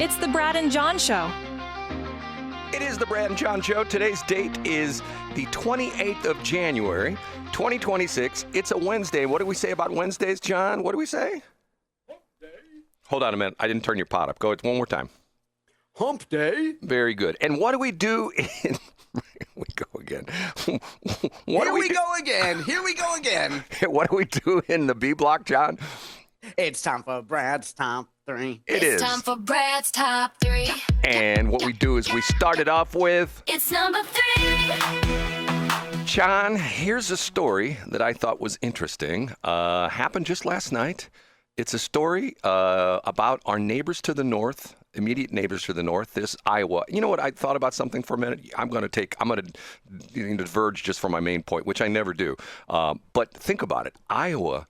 It's the Brad and John Show. It is the Brad and John Show. Today's date is the 28th of January, 2026. It's a Wednesday. What do we say about Wednesdays, John? What do we say? Hump day. Hold on a minute. I didn't turn your pot up. Go one more time. Hump day. Very good. And what do we do in... Here we go again. Here we go again. What do we do in the B block, John? It's time for Brad's Top 3. It's time for Brad's Top 3. And what we do is we start it off with... It's number 3. John, here's a story that I thought was interesting. Happened just last night. It's a story about our neighbors to the north, immediate neighbors to the north. This Iowa. You know what? I thought about something for a minute. I'm going to diverge just from my main point, which I never do. But think about it. Iowa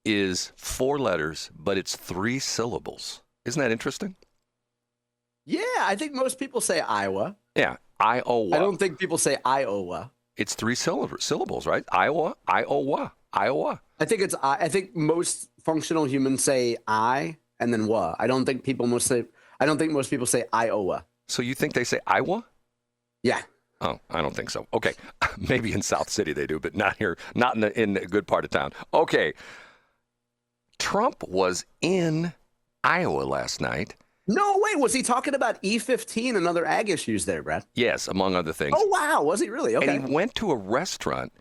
is 4 letters, but it's 3 syllables. Isn't that interesting? Yeah, I think most people say Iowa. Yeah, Iowa. I don't think people say Iowa. It's 3 syllables, right? Iowa, Iowa, Iowa. I think most functional humans say I and then wa. I don't think most people say Iowa. So you think they say Iowa? Yeah. Oh, I don't think so. Okay, maybe in South City they do, but not here. Not in a good part of town. Okay. Trump was in Iowa last night. No way. Was he talking about E15 and other ag issues there, Brad? Yes, among other things. Oh, wow. Was he really? Okay. And he went to a restaurant,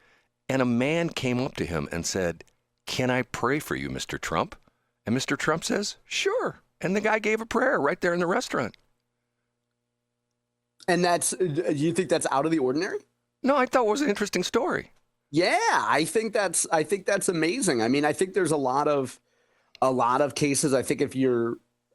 and a man came up to him and said, "Can I pray for you, Mr. Trump?" And Mr. Trump says, "Sure." And the guy gave a prayer right there in the restaurant. And do you think that's out of the ordinary? No, I thought it was an interesting story. Yeah, I think that's amazing. I mean, I think there's a lot of cases. I think if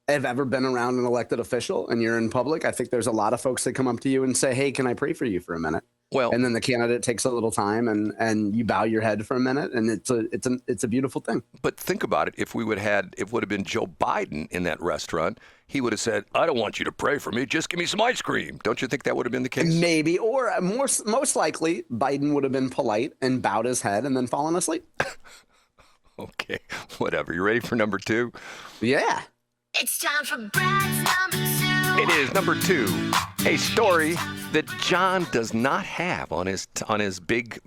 have ever been around an elected official and you're in public, I think there's a lot of folks that come up to you and say, "Hey, can I pray for you for a minute?" Well, and then the candidate takes a little time and you bow your head for a minute, and it's a beautiful thing. But think about it. If it would have been Joe Biden in that restaurant, he would have said, "I don't want you to pray for me. Just give me some ice cream." Don't you think that would have been the case? Maybe, or most likely, Biden would have been polite and bowed his head and then fallen asleep. Okay, whatever. You ready for number 2? Yeah. It's time for Brad's number 2. It is number 2. A story that John does not have on his big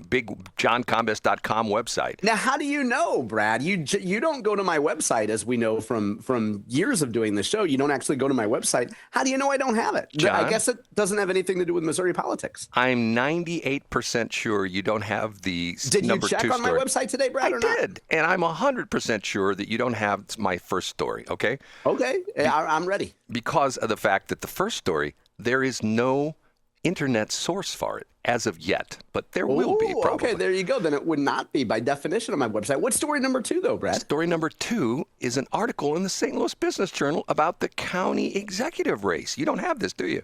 johncombest.com website. Now, how do you know, Brad? You don't go to my website, as we know from years of doing the show. You don't actually go to my website. How do you know I don't have it? John, I guess it doesn't have anything to do with Missouri politics. I'm 98% sure you don't have the number 2 story. Did you check on my website today, Brad, or not? I did, and I'm 100% sure that you don't have my first story, okay? Okay, I'm ready. Because of the fact that the first story, there is no internet source for it as of yet, but there will be probably. Okay, there you go. Then it would not be by definition on my website. What's story number 2, though, Brad? Story number 2 is an article in the St. Louis Business Journal about the county executive race. You don't have this, do you?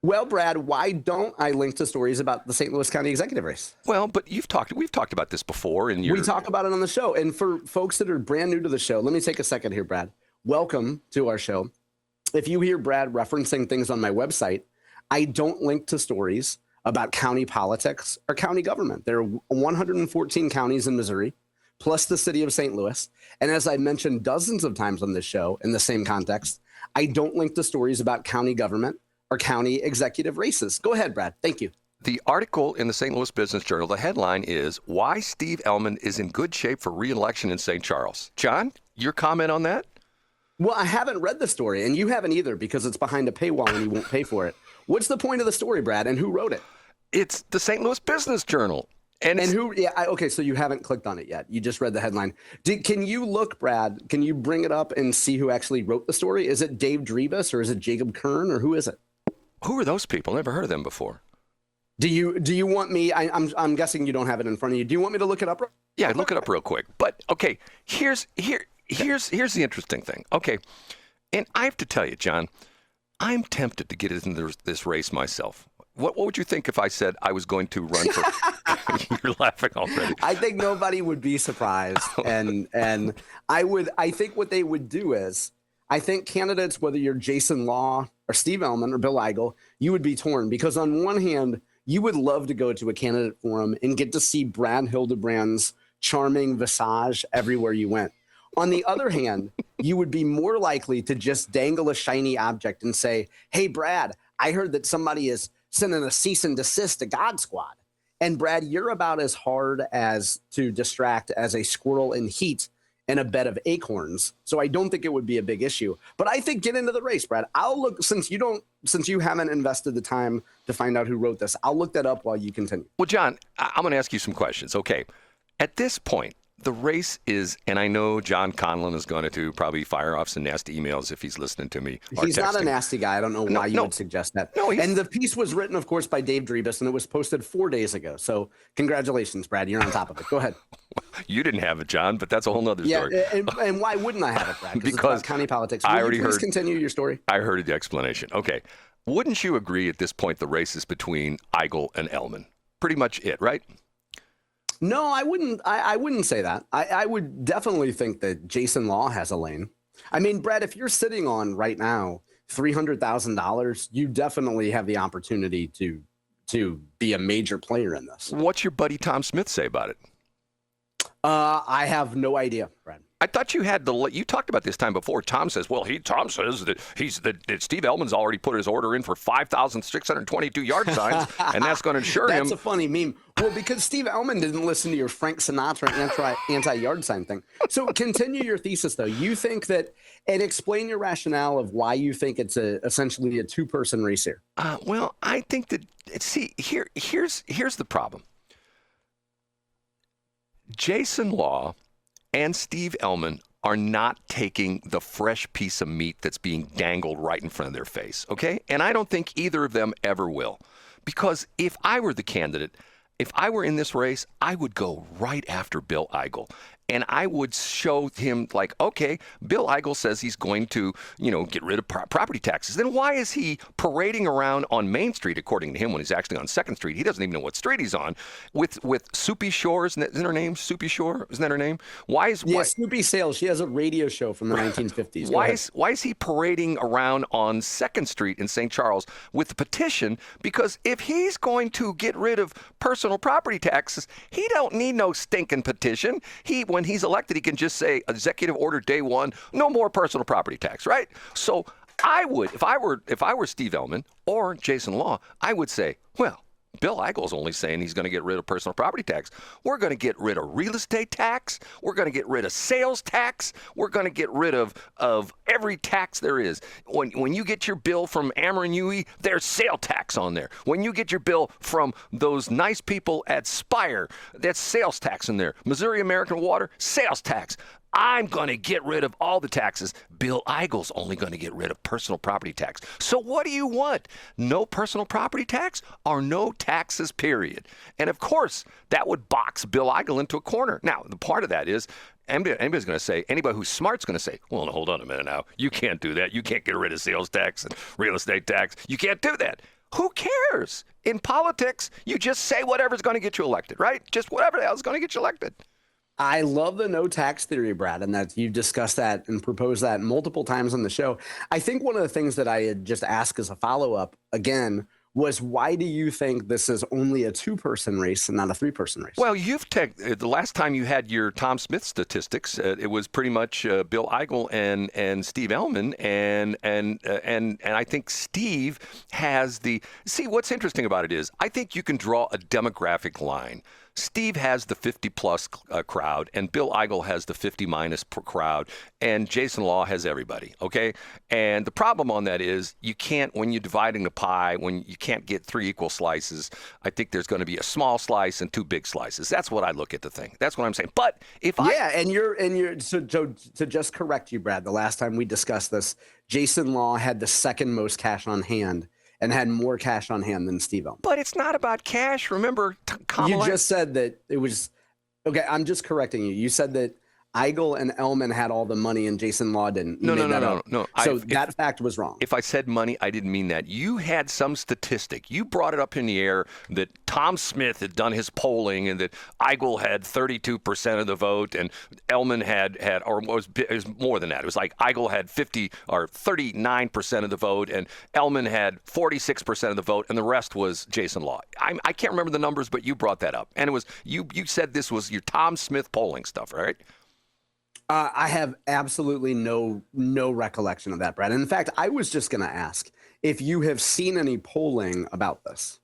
Well, Brad, why don't I link to stories about the St. Louis County executive race? Well, but we've talked about this before. We talk about it on the show. And for folks that are brand new to the show, let me take a second here, Brad. Welcome to our show. If you hear Brad referencing things on my website, I don't link to stories about county politics or county government. There are 114 counties in Missouri, plus the city of St. Louis. And as I mentioned dozens of times on this show in the same context, I don't link to stories about county government or county executive races. Go ahead, Brad. Thank you. The article in the St. Louis Business Journal, the headline is, "Why Steve Ellman is in Good Shape for Re-election in St. Charles." John, your comment on that? Well, I haven't read the story, and you haven't either, because it's behind a paywall and you won't pay for it. What's the point of the story, Brad, and who wrote it? It's the St. Louis Business Journal. And who? Yeah, okay, so you haven't clicked on it yet. You just read the headline. Can you look, Brad? Can you bring it up and see who actually wrote the story? Is it Dave Drebus or is it Jacob Kern or who is it? Who are those people? Never heard of them before. Do you want me? I'm guessing you don't have it in front of you. Do you want me to look it up? Yeah, look it up real quick. But okay, here's the interesting thing. Okay, and I have to tell you, John, I'm tempted to get into this race myself. What would you think if I said I was going to run for? You're laughing already. I think nobody would be surprised, and I think what they would do is, I think candidates, whether you're Jason Law or Steve Ellman or Bill Eigel, you would be torn, because on one hand, you would love to go to a candidate forum and get to see Brad Hildebrand's charming visage everywhere you went. On the other hand, you would be more likely to just dangle a shiny object and say, hey, Brad, I heard that somebody is sending a cease and desist to God Squad. And Brad, you're about as hard as to distract as a squirrel in heat in a bed of acorns. So I don't think it would be a big issue. But I think get into the race, Brad. I'll look, since you haven't invested the time to find out who wrote this, I'll look that up while you continue. Well, John, I'm going to ask you some questions. Okay. At this point, the race is, and I know John Conlon is going to probably fire off some nasty emails if he's listening to me. He's not a nasty guy. I don't know why you would suggest that. No, and the piece was written, of course, by Dave Drebus, and it was posted 4 days ago. So congratulations, Brad. You're on top of it. Go ahead. You didn't have it, John, but that's a whole nother story. Yeah, and why wouldn't I have it, Brad? Because it's about county politics. I already please heard. Continue your story. I heard the explanation. Okay. Wouldn't you agree at this point the race is between Eigel and Ellman? Pretty much it, right? No, I wouldn't. I wouldn't say that. I would definitely think that Jason Law has a lane. I mean, Brad, if you're sitting on right now $300,000, you definitely have the opportunity to be a major player in this. What's your buddy Tom Smith say about it? I have no idea, Brad. I thought you had you talked about this time before. Tom says, Tom says that that Steve Ellman's already put his order in for 5,622 yard signs, and that's going to ensure him. That's a funny meme. Well, because Steve Ellman didn't listen to your Frank Sinatra anti-yard sign thing. So continue your thesis, though. You think that, and explain your rationale of why you think it's essentially a two-person race here. Well, I think that, here's the problem. Jason Law and Steve Ellman are not taking the fresh piece of meat that's being dangled right in front of their face, okay? And I don't think either of them ever will. Because if I were the candidate, if I were in this race, I would go right after Bill Eigel. And I would show him, like, okay, Bill Eigel says he's going to, get rid of property taxes. Then why is he parading around on Main Street, according to him, when he's actually on 2nd Street? He doesn't even know what street he's on. With Soupy Shore, isn't her name? Soupy Shore? Isn't that her name? Snoopy Sales. She has a radio show from the 1950s. Why is he parading around on 2nd Street in St. Charles with the petition? Because if he's going to get rid of personal property taxes, he don't need no stinking petition. When he's elected, he can just say, Executive Order Day 1, no more personal property tax, right? So I would, if I were Steve Ellman or Jason Law, I would say, well, Bill Eigel's only saying he's going to get rid of personal property tax. We're going to get rid of real estate tax. We're going to get rid of sales tax. We're going to get rid of every tax there is. When you get your bill from Ameren UE, there's sale tax on there. When you get your bill from those nice people at Spire, that's sales tax in there. Missouri American Water, sales tax. I'm going to get rid of all the taxes. Bill Eigel's only going to get rid of personal property tax. So what do you want? No personal property tax or no taxes, period? And of course, that would box Bill Eigel into a corner. Now, the part of that is, anybody's going to say, anybody who's smart's going to say, well, hold on a minute now. You can't do that. You can't get rid of sales tax and real estate tax. You can't do that. Who cares? In politics, you just say whatever's going to get you elected, right? Just whatever the hell is going to get you elected. I love the no tax theory, Brad, and that you've discussed that and proposed that multiple times on the show. I think one of the things that I had just asked as a follow-up, again, was why do you think this is only a two-person race and not a three-person race? Well, the last time you had your Tom Smith statistics, it was pretty much Bill Eigel and Steve Ellman, and I think Steve has see, what's interesting about it is I think you can draw a demographic line. Steve has the 50-plus crowd, and Bill Eigel has the 50-minus crowd, and Jason Law has everybody, okay? And the problem on that is you can't, when you're dividing the pie, when you can't get 3 equal slices, I think there's going to be a small slice and 2 big slices. That's what I look at the thing. That's what I'm saying. But if to just correct you, Brad, the last time we discussed this, Jason Law had the second most cash on hand and had more cash on hand than Steve Ellman. But it's not about cash. Remember, you just said that it was – okay, I'm just correcting you. You said that Eigel and Ellman had all the money and Jason Law didn't. No. So that fact was wrong. If I said money, I didn't mean that. You had some statistic. You brought it up in the air that Tom Smith had done his polling and that Eigel had 32% of the vote and Ellman had or it was more than that. It was like Eigel had 50 or 39% of the vote and Ellman had 46% of the vote and the rest was Jason Law. I can't remember the numbers, but you brought that up. And it was you said this was your Tom Smith polling stuff, right? I have absolutely no recollection of that, Brad. In fact, I was just going to ask if you have seen any polling about this.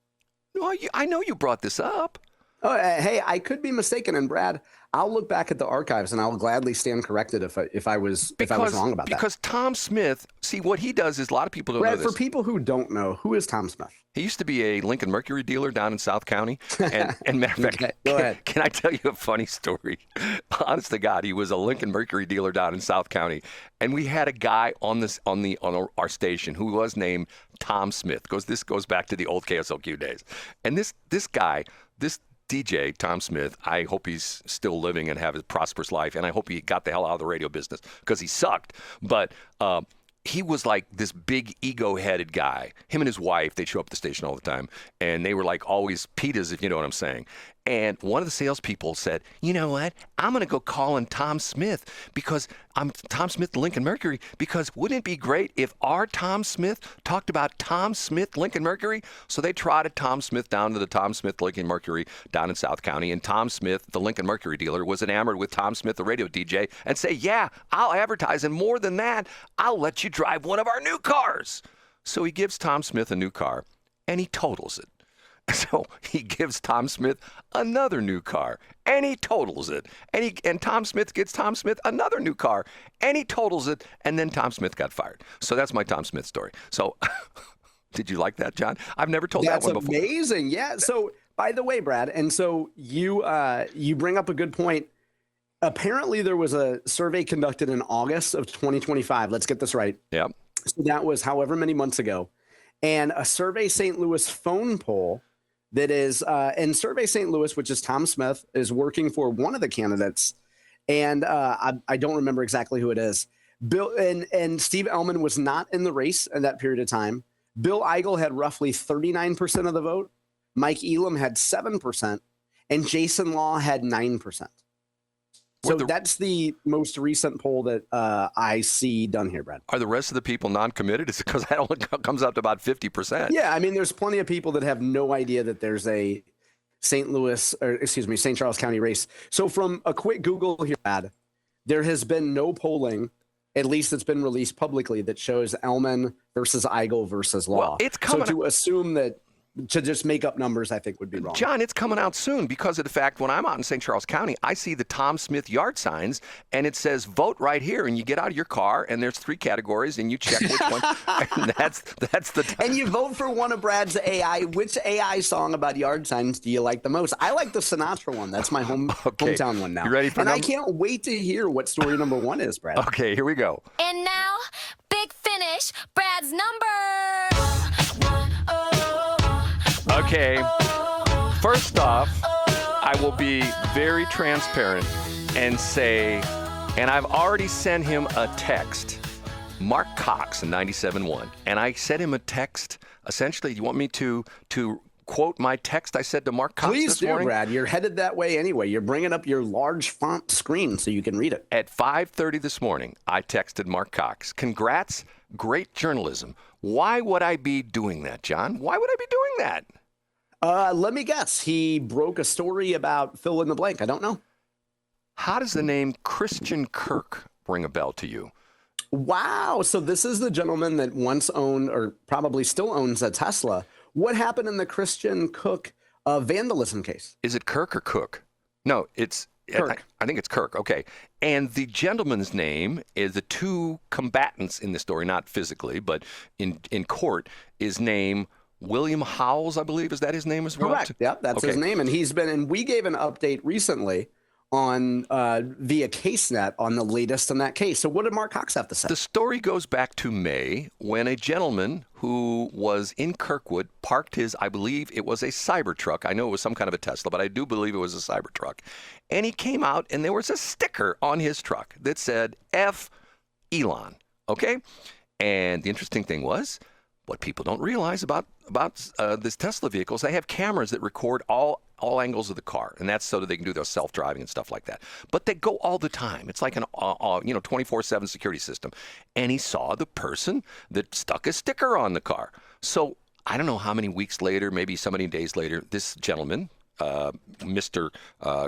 No, I know you brought this up. Oh, hey, I could be mistaken, and Brad, I'll look back at the archives and I'll gladly stand corrected if I was wrong about that. Because Tom Smith, see what he does is a lot of people don't know Brad, this. for people who don't know, who is Tom Smith? He used to be a Lincoln Mercury dealer down in South County. And matter of fact, Go ahead. Can I tell you a funny story? Honest to God, he was a Lincoln Mercury dealer down in South County, and we had a guy on our station who was named Tom Smith. This goes back to the old KSLQ days, and this guy, this DJ Tom Smith, I hope he's still living and have a prosperous life, and I hope he got the hell out of the radio business because he sucked. But he was like this big ego-headed guy. Him and his wife, they'd show up at the station all the time, and they were like always pitas, if you know what I'm saying. And one of the salespeople said, you know what? I'm going to go call in Tom Smith because I'm Tom Smith, the Lincoln Mercury, because wouldn't it be great if our Tom Smith talked about Tom Smith, Lincoln Mercury? So they trotted Tom Smith down to the Tom Smith, Lincoln Mercury down in South County, and Tom Smith, the Lincoln Mercury dealer, was enamored with Tom Smith, the radio DJ, and say, yeah, I'll advertise, and more than that, I'll let you drive one of our new cars. So he gives Tom Smith a new car, and he totals it. So he gives Tom Smith another new car, and he totals it. And Tom Smith gets Tom Smith another new car, and he totals it. And then Tom Smith got fired. So that's my Tom Smith story. So did you like that, John? I've never told that one before. That's amazing. Yeah. So by the way, Brad, and so you bring up a good point. Apparently, there was a survey conducted in August of 2025. Let's get this right. Yeah. So that was however many months ago. And a Survey St. Louis phone poll that is, and Survey St. Louis, which is Tom Smith, is working for one of the candidates. And I don't remember exactly who it is. Bill and Steve Ellman was not in the race in that period of time. Bill Eigel had roughly 39% of the vote. Mike Elam had 7%. And Jason Law had 9%. So that's the most recent poll that I see done here, Brad. Are the rest of the people non-committed? Is it because that only comes up to about 50%? Yeah, I mean, there's plenty of people that have no idea that there's a St. Charles County race. So from a quick Google here, Brad, there has been no polling, at least it's been released publicly, that shows Ellman versus Eigel versus Law. Well, it's coming. So to assume that to just make up numbers, I think would be wrong. John, it's coming out soon because of the fact when I'm out in St. Charles County, I see the Tom Smith yard signs, and it says vote right here. And you get out of your car, and there's 3 categories, and you check which one. And that's the. And you vote for one of Brad's AI. Which AI song about yard signs do you like the most? I like the Sinatra one. That's my hometown one now. You ready for I can't wait to hear what story number 1 is, Brad. Okay, here we go. And now, big finish, Brad's number 1. Okay, first off, I will be very transparent and say, and I've already sent him a text, Mark Cox in 97.1, and I sent him a text, essentially, you want me to quote my text I said to Mark Cox this morning? Please do, Brad. You're headed that way anyway. You're bringing up your large font screen so you can read it. At 5:30 this morning, I texted Mark Cox, congrats, great journalism. Why would I be doing that, John? Why would I be doing that? Let me guess. He broke a story about fill in the blank. I don't know. How does the name Christian Kirk ring a bell to you? Wow. So this is the gentleman that once owned or probably still owns a Tesla. What happened in the Christian Cook vandalism case? Is it Kirk or Cook? No, it's Kirk. I think it's Kirk. Okay. And the gentleman's name is the 2 combatants in the story, not physically, but in court, is named William Howells, I believe. Is that his name as well? Correct. Yep, that's his name. And we gave an update recently on via CaseNet on the latest in that case. So what did Mark Cox have to say? The story goes back to May when a gentleman who was in Kirkwood parked his, I believe it was a Cybertruck. I know it was some kind of a Tesla, but I do believe it was a Cybertruck. And he came out and there was a sticker on his truck that said F Elon. Okay. And the interesting thing was, what people don't realize about this Tesla vehicles, they have cameras that record all angles of the car, and that's so that they can do their self-driving and stuff like that. But they go all the time. It's like an 24/7 security system. And he saw the person that stuck a sticker on the car. So I don't know how many weeks later, maybe so many days later, this gentleman, Mr.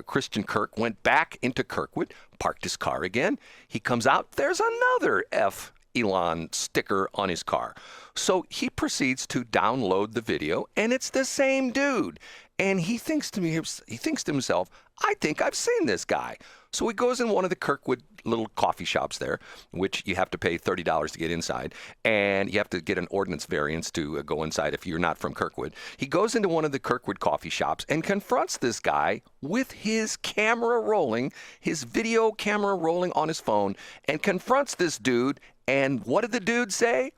Christian Kirk went back into Kirkwood, parked his car again. He comes out. There's another F. Elon sticker on his car. So he proceeds to download the video, and it's the same dude. And he thinks to himself, I think I've seen this guy. So he goes in one of the Kirkwood little coffee shops there, which you have to pay $30 to get inside, and you have to get an ordinance variance to go inside if you're not from Kirkwood. He goes into one of the Kirkwood coffee shops and confronts this guy with his camera rolling, his video camera rolling on his phone, and confronts this dude. And what did the dude say?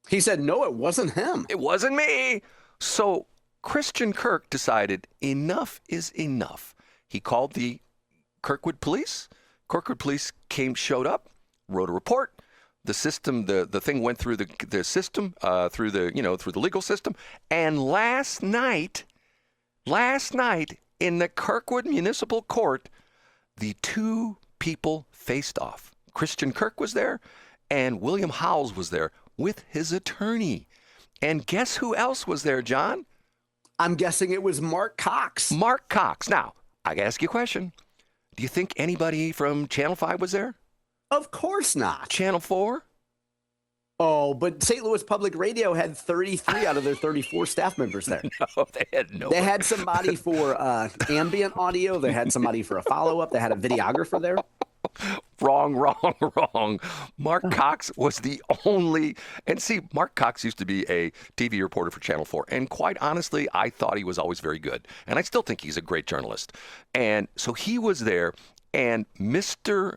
He said, no, it wasn't him. It wasn't me. So Christian Kirk decided enough is enough. He called the Kirkwood police. Kirkwood police showed up, wrote a report. The system, the thing went through the system, through the legal system. And last night in the Kirkwood Municipal Court, the two people faced off. Christian Kirk was there, and William Howells was there with his attorney. And guess who else was there, John? I'm guessing it was Mark Cox. Mark Cox. Now, I gotta ask you a question. Do you think anybody from Channel 5 was there? Of course not. Channel 4? Oh, but St. Louis Public Radio had 33 out of their 34 staff members there. No, they had no. They had somebody for ambient audio. They had somebody for a follow-up. They had a videographer there. Wrong. Mark Cox was the only, and see, Mark Cox used to be a TV reporter for Channel 4, and quite honestly, I thought he was always very good, and I still think he's a great journalist. And so he was there, and Mr.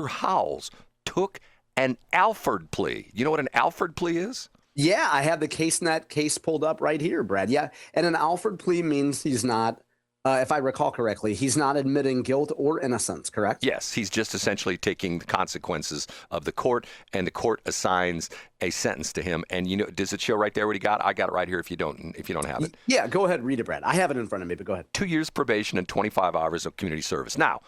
Howells took an Alford plea. You know what an Alford plea is? Yeah, I have the CaseNet case pulled up right here, Brad. Yeah, and an Alford plea means he's not, if I recall correctly, he's not admitting guilt or innocence, correct? Yes, he's just essentially taking the consequences of the court, and the court assigns a sentence to him. And you know, does it show right there what he got? I got it right here if you don't have it. Yeah, go ahead, read it, Brad. I have it in front of me, but go ahead. 2 years probation and 25 hours of community service. Now,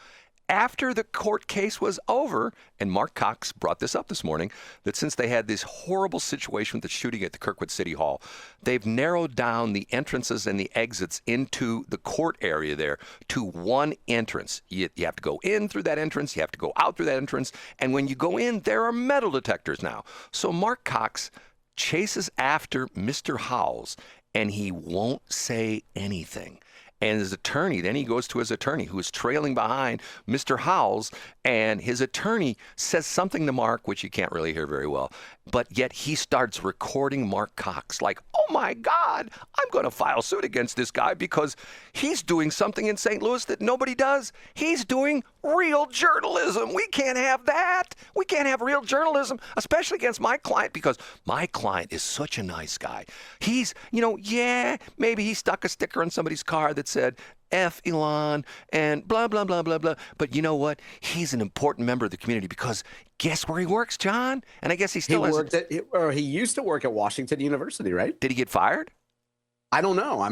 after the court case was over, and Mark Cox brought this up this morning, that since they had this horrible situation with the shooting at the Kirkwood City Hall, they've narrowed down the entrances and the exits into the court area there to one entrance. You have to go in through that entrance, you have to go out through that entrance, and when you go in, there are metal detectors now. So Mark Cox chases after Mr. Howells, and he won't say anything. And his attorney, then he goes to his attorney who is trailing behind Mr. Howells, and his attorney says something to Mark, which you can't really hear very well, but yet he starts recording Mark Cox like, oh my God, I'm going to file suit against this guy because he's doing something in St. Louis that nobody does. He's doing real journalism. We can't have that. We can't have real journalism, especially against my client, because my client is such a nice guy. He's, maybe he stuck a sticker on somebody's car that said, F Elon and blah, blah, blah, blah, blah. But you know what? He's an important member of the community because guess where he works, John? And I guess he still he used to work at Washington University, right? Did he get fired? I don't know.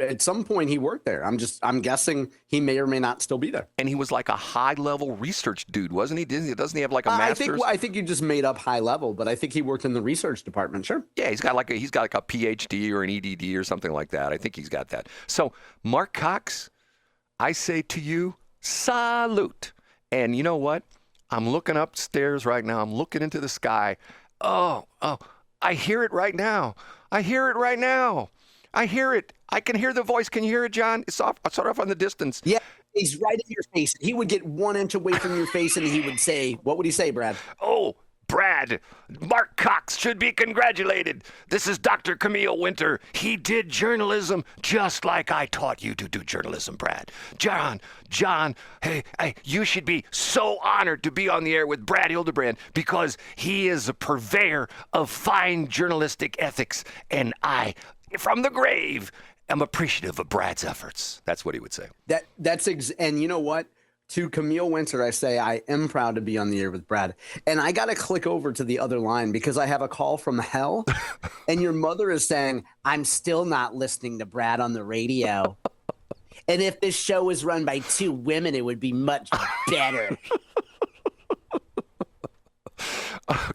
At some point he worked there. I'm guessing he may or may not still be there. And he was like a high-level research dude, wasn't he? Doesn't he have like a master's? I think you just made up high level, but I think he worked in the research department. Sure. Yeah, he's got like a PhD or an EDD or something like that. I think he's got that. So, Mark Cox, I say to you, salute. And you know what? I'm looking upstairs right now. I'm looking into the sky. Oh, I hear it right now. I hear it. I can hear the voice. Can you hear it, John? It's sort of on the distance. Yeah, he's right in your face. He would get 1 inch away from your face, and he would say, what would he say, Brad? Oh, Brad, Mark Cox should be congratulated. This is Dr. Camille Winter. He did journalism just like I taught you to do journalism, Brad. John, hey, you should be so honored to be on the air with Brad Hildebrand because he is a purveyor of fine journalistic ethics, and I, from the grave, am appreciative of Brad's efforts. That's what he would say. And you know what? To Camille Winter, I say I am proud to be on the air with Brad. And I got to click over to the other line because I have a call from hell. And your mother is saying, I'm still not listening to Brad on the radio. And if this show was run by 2 women, it would be much better.